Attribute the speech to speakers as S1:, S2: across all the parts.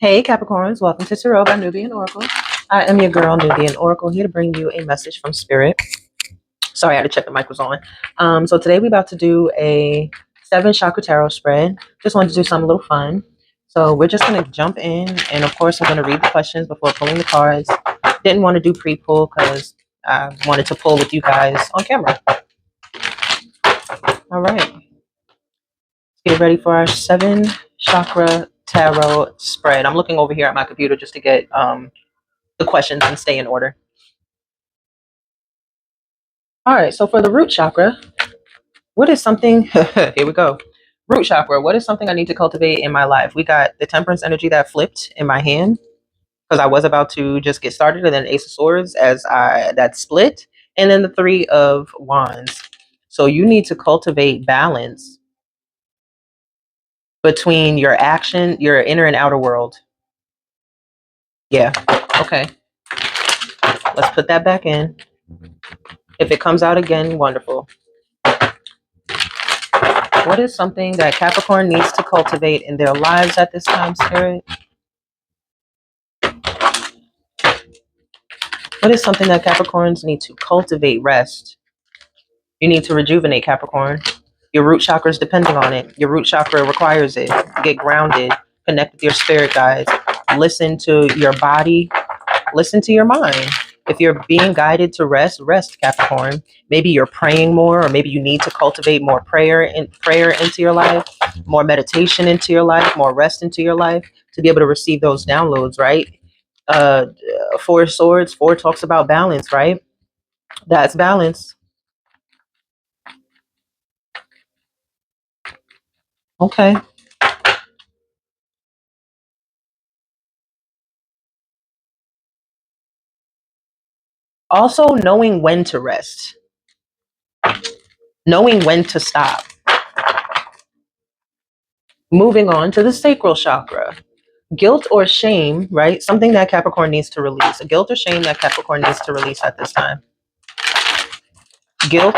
S1: Hey Capricorns, welcome to Tarot by Nubian Oracle. I am your girl Nubian Oracle, here to bring you a message from Spirit. Sorry, I had to check the mic was on. So today we're about to do a 7 chakra tarot spread. Just wanted to do something a little fun. So we're just going to jump in, and of course I'm going to read the questions before pulling the cards. Didn't want to do pre-pull because I wanted to pull with you guys on camera. All right. Get ready for our 7 chakra tarot spread. I'm looking over here at my computer just to get the questions and stay in order. All right, so for the root chakra, what is something, here we go. Root chakra, what is something I need to cultivate in my life? We got the temperance energy that flipped in my hand because I was about to just get started, and then Ace of Swords that split, and then the 3 of Wands. So you need to cultivate balance between your action, your inner and outer world. Yeah, okay. Let's put that back in. If it comes out again, wonderful. What is something that Capricorn needs to cultivate in their lives at this time, Spirit? What is something that Capricorns need to cultivate? Rest. You need to rejuvenate, Capricorn. Your root chakra is depending on it. Your root chakra requires it. Get grounded. Connect with your spirit guides. Listen to your body. Listen to your mind. If you're being guided to rest, rest, Capricorn. Maybe you're praying more, or maybe you need to cultivate more prayer into your life, more meditation into your life, more rest into your life to be able to receive those downloads, right? 4 of Swords, 4 talks about balance, right? That's balance. Okay. Also, knowing when to rest, knowing when to stop. Moving on to the sacral chakra. Guilt or shame, right? Something that Capricorn needs to release. A guilt or shame that Capricorn needs to release at this time. Guilt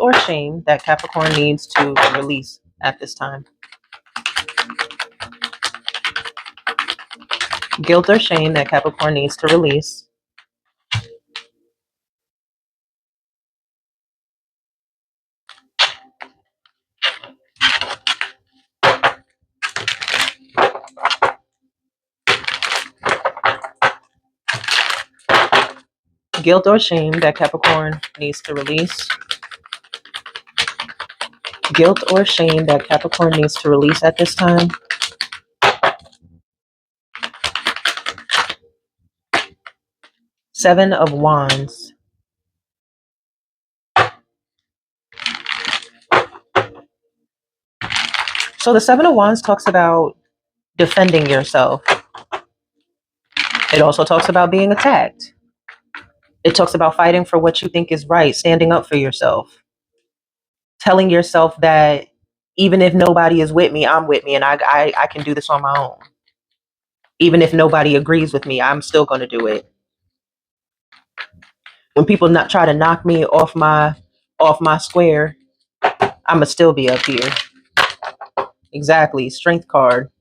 S1: or shame that Capricorn needs to release at this time. Guilt or shame that Capricorn needs to release. Guilt or shame that Capricorn needs to release. Guilt or shame that Capricorn needs to release at this time. Seven of Wands. So the 7 of Wands talks about defending yourself. It also talks about being attacked. It talks about fighting for what you think is right, standing up for yourself, telling yourself that even if nobody is with me, I'm with me, and I can do this on my own. Even if nobody agrees with me, I'm still going to do it. When people not try to knock me off my square, I'ma still be up here. Exactly. Strength card.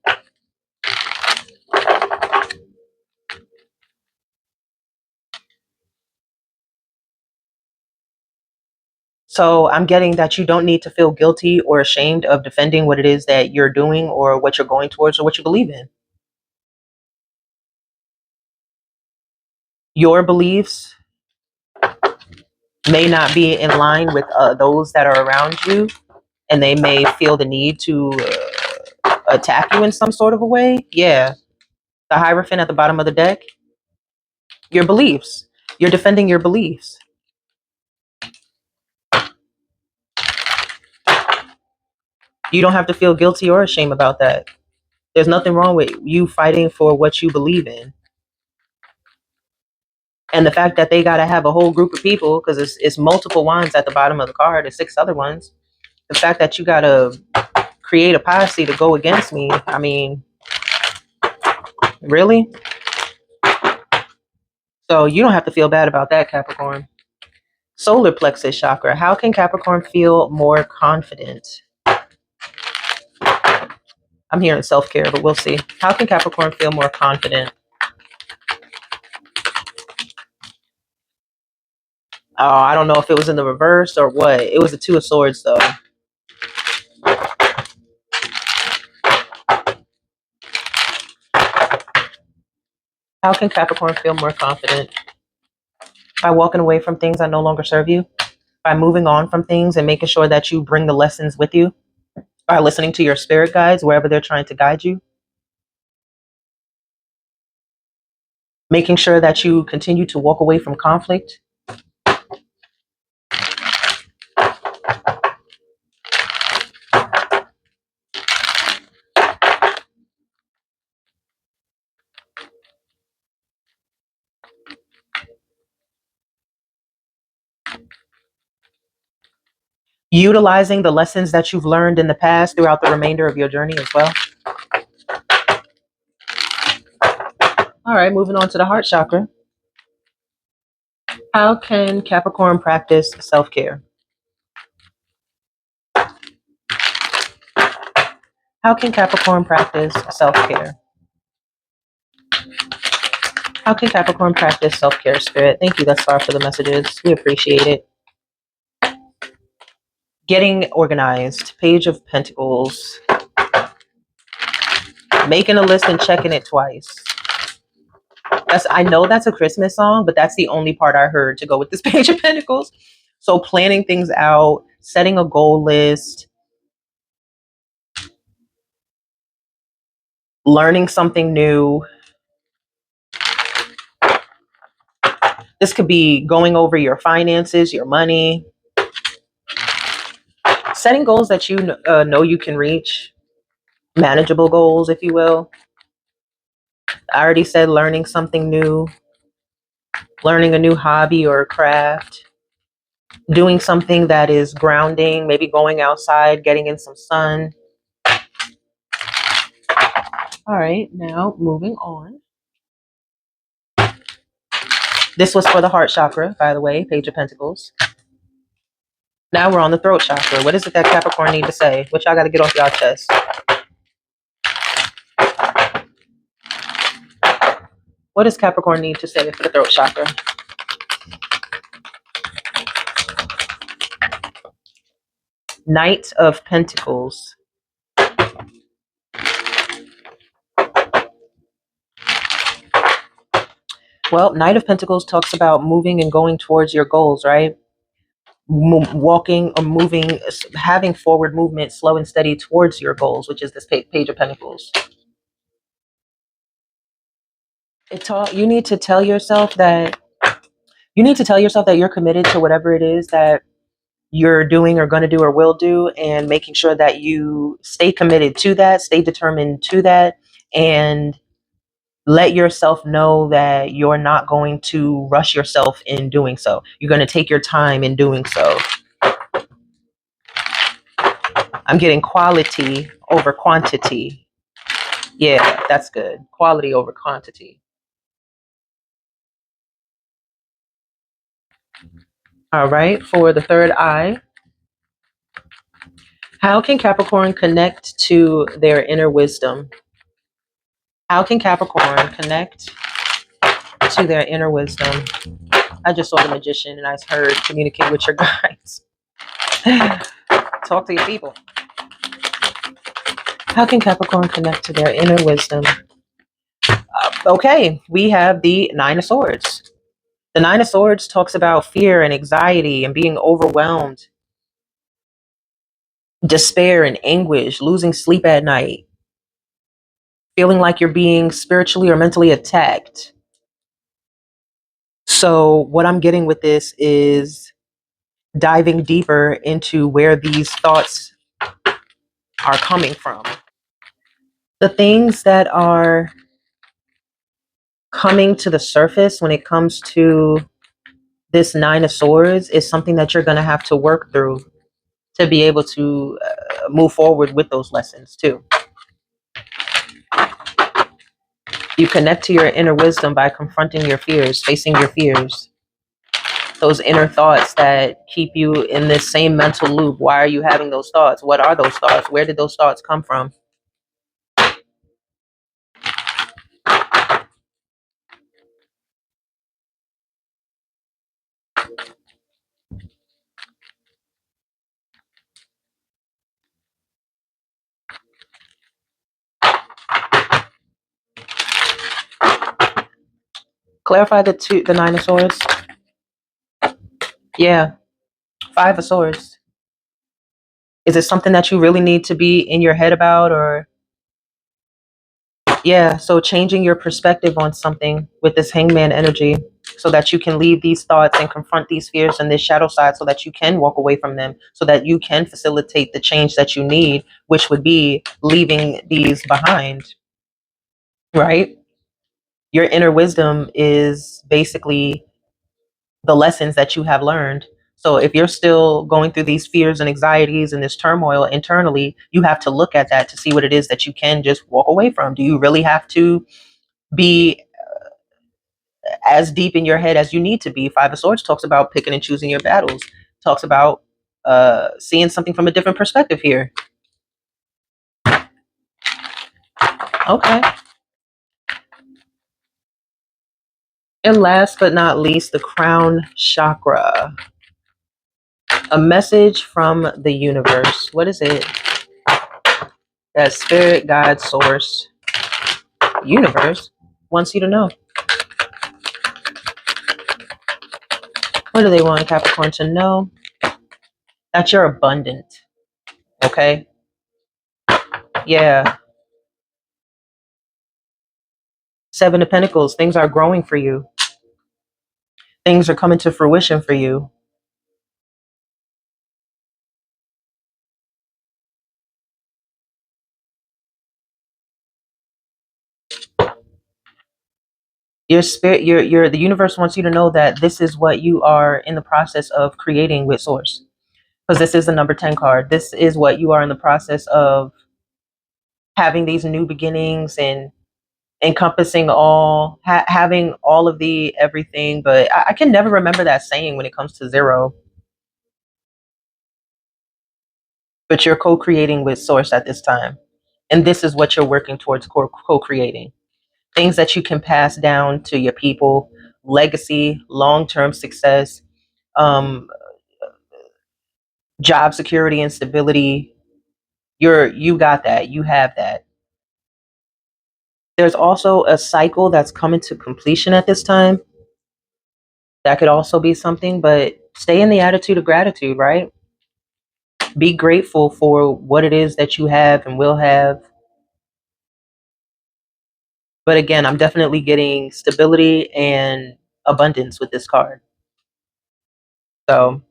S1: So I'm getting that you don't need to feel guilty or ashamed of defending what it is that you're doing or what you're going towards or what you believe in. Your beliefs may not be in line with those that are around you, and they may feel the need to attack you in some sort of a way. Yeah. The Hierophant at the bottom of the deck. Your beliefs. You're defending your beliefs. You don't have to feel guilty or ashamed about that. There's nothing wrong with you fighting for what you believe in. And the fact that they got to have a whole group of people, because it's multiple wands at the bottom of the card, there's 6 other ones. The fact that you got to create a posse to go against me, I mean, really? So you don't have to feel bad about that, Capricorn. Solar plexus chakra. How can Capricorn feel more confident? I'm hearing self-care, but we'll see. How can Capricorn feel more confident? Oh, I don't know if it was in the reverse or what. It was the Two of Swords, though. How can Capricorn feel more confident? By walking away from things that no longer serve you, by moving on from things and making sure that you bring the lessons with you, by listening to your spirit guides wherever they're trying to guide you, making sure that you continue to walk away from conflict. Utilizing the lessons that you've learned in the past throughout the remainder of your journey as well. All right, moving on to the heart chakra. How can Capricorn practice self-care? How can Capricorn practice self-care? How can Capricorn practice self-care, Spirit? Thank you thus far for the messages. We appreciate it. Getting organized. Page of Pentacles. Making a list and checking it twice. I know that's a Christmas song, but that's the only part I heard to go with this Page of Pentacles. So planning things out, setting a goal list, learning something new. This could be going over your finances, your money, setting goals that you know you can reach, manageable goals, if you will. I already said learning something new, learning a new hobby or a craft, doing something that is grounding, maybe going outside, getting in some sun. All right, now moving on. This was for the heart chakra, by the way, Page of Pentacles. Now we're on the throat chakra. What is it that Capricorn need to say? What y'all got to get off y'all chest? What does Capricorn need to say for the throat chakra? Knight of Pentacles. Well, Knight of Pentacles talks about moving and going towards your goals, right? Walking or moving, having forward movement, slow and steady towards your goals, which is this Page of Pentacles. You need to tell yourself that you're committed to whatever it is that you're doing or going to do or will do, and making sure that you stay committed to that, stay determined to that, and let yourself know that you're not going to rush yourself in doing so. You're going to take your time in doing so. I'm getting quality over quantity. Yeah, that's good. Quality over quantity. All right, for the third eye. How can Capricorn connect to their inner wisdom? How can Capricorn connect to their inner wisdom? I just saw the Magician and I heard communicate with your guides. Talk to your people. How can Capricorn connect to their inner wisdom? Okay, we have the Nine of Swords. The Nine of Swords talks about fear and anxiety and being overwhelmed, despair and anguish, losing sleep at night, feeling like you're being spiritually or mentally attacked. So what I'm getting with this is diving deeper into where these thoughts are coming from. The things that are coming to the surface when it comes to this Nine of Swords is something that you're going to have to work through to be able to move forward with those lessons too. You connect to your inner wisdom by confronting your fears, facing your fears. Those inner thoughts that keep you in this same mental loop. Why are you having those thoughts? What are those thoughts? Where did those thoughts come from? Clarify the Nine of Swords. Yeah, Five of Swords. Is it something that you really need to be in your head about, or yeah, so changing your perspective on something with this Hangman energy so that you can leave these thoughts and confront these fears and this shadow side so that you can walk away from them, so that you can facilitate the change that you need, which would be leaving these behind, right? Your inner wisdom is basically the lessons that you have learned. So if you're still going through these fears and anxieties and this turmoil internally, you have to look at that to see what it is that you can just walk away from. Do you really have to be as deep in your head as you need to be? Five of Swords talks about picking and choosing your battles, talks about seeing something from a different perspective here. Okay. And last but not least, the crown chakra. A message from the universe. What is it? That spirit, God, source, universe wants you to know. What do they want Capricorn to know? That you're abundant. Okay? Yeah. Seven of Pentacles. Things are growing for you. Things are coming to fruition for you. Your spirit, the universe wants you to know that this is what you are in the process of creating with source. Because this is the number 10 card. This is what you are in the process of having these new beginnings and encompassing all, having all of the everything. But I can never remember that saying when it comes to zero. But you're co-creating with source at this time. And this is what you're working towards co-creating. Things that you can pass down to your people, legacy, long-term success, um, job security and stability. You got that. You have that. There's also a cycle that's coming to completion at this time. That could also be something, but stay in the attitude of gratitude, right? Be grateful for what it is that you have and will have. But again, I'm definitely getting stability and abundance with this card. So,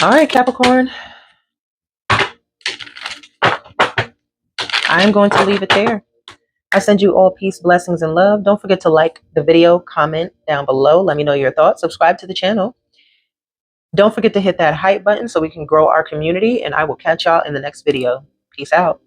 S1: all right, Capricorn, I'm going to leave it there. I send you all peace, blessings, and love. Don't forget to like the video, comment down below. Let me know your thoughts. Subscribe to the channel. Don't forget to hit that hype button so we can grow our community, and I will catch y'all in the next video. Peace out.